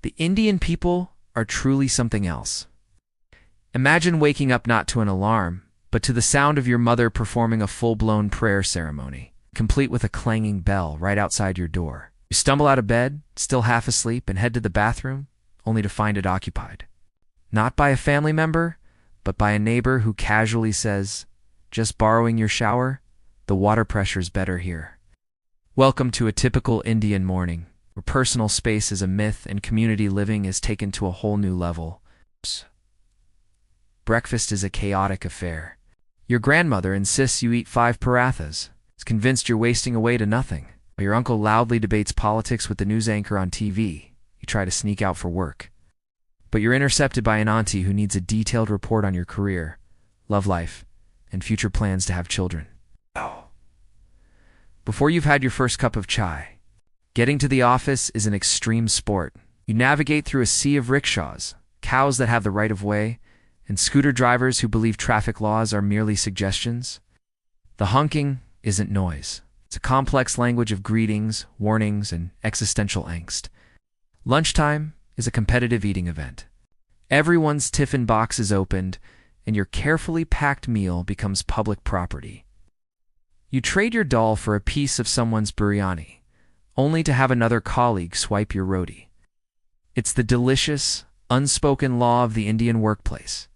The Indian people are truly something else. Imagine waking up not to an alarm, but to the sound of your mother performing a full-blown prayer ceremony, complete with a clanging bell right outside your door. You stumble out of bed, still half asleep, and head to the bathroom, only to find it occupied. Not by a family member, but by a neighbor who casually says, "Just borrowing your shower? The water pressure's better here." Welcome to a typical Indian morning, where personal space is a myth and community living is taken to a whole new level. Breakfast is a chaotic affair. Your grandmother insists you eat 5 parathas, is convinced you're wasting away to nothing. But your uncle loudly debates politics with the news anchor on TV. You try to sneak out for work. But you're intercepted by an auntie who needs a detailed report on your career, love life, and future plans to have children. Before you've had your first cup of chai, getting to the office is an extreme sport. You navigate through a sea of rickshaws, cows that have the right of way, and scooter drivers who believe traffic laws are merely suggestions. The honking isn't noise. It's a complex language of greetings, warnings, and existential angst. Lunchtime is a competitive eating event. Everyone's tiffin box is opened, and your carefully packed meal becomes public property. You trade your dal for a piece of someone's biryani, only to have another colleague swipe your roti. It's the delicious, unspoken law of the Indian workplace.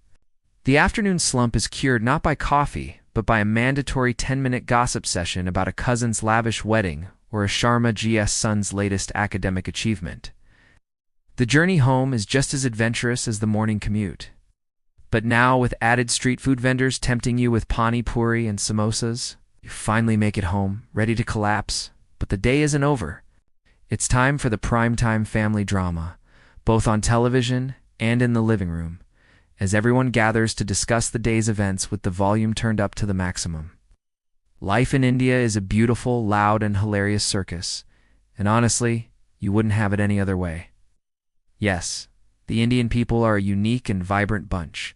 The afternoon slump is cured not by coffee, but by a mandatory 10-minute gossip session about a cousin's lavish wedding or a Sharma GS son's latest academic achievement. The journey home is just as adventurous as the morning commute. But now, with added street food vendors tempting you with pani puri and samosas, you finally make it home, ready to collapse. But the day isn't over. It's time for the primetime family drama, both on television and in the living room, as everyone gathers to discuss the day's events with the volume turned up to the maximum. Life in India is a beautiful, loud, and hilarious circus, and honestly, you wouldn't have it any other way. Yes, the Indian people are a unique and vibrant bunch,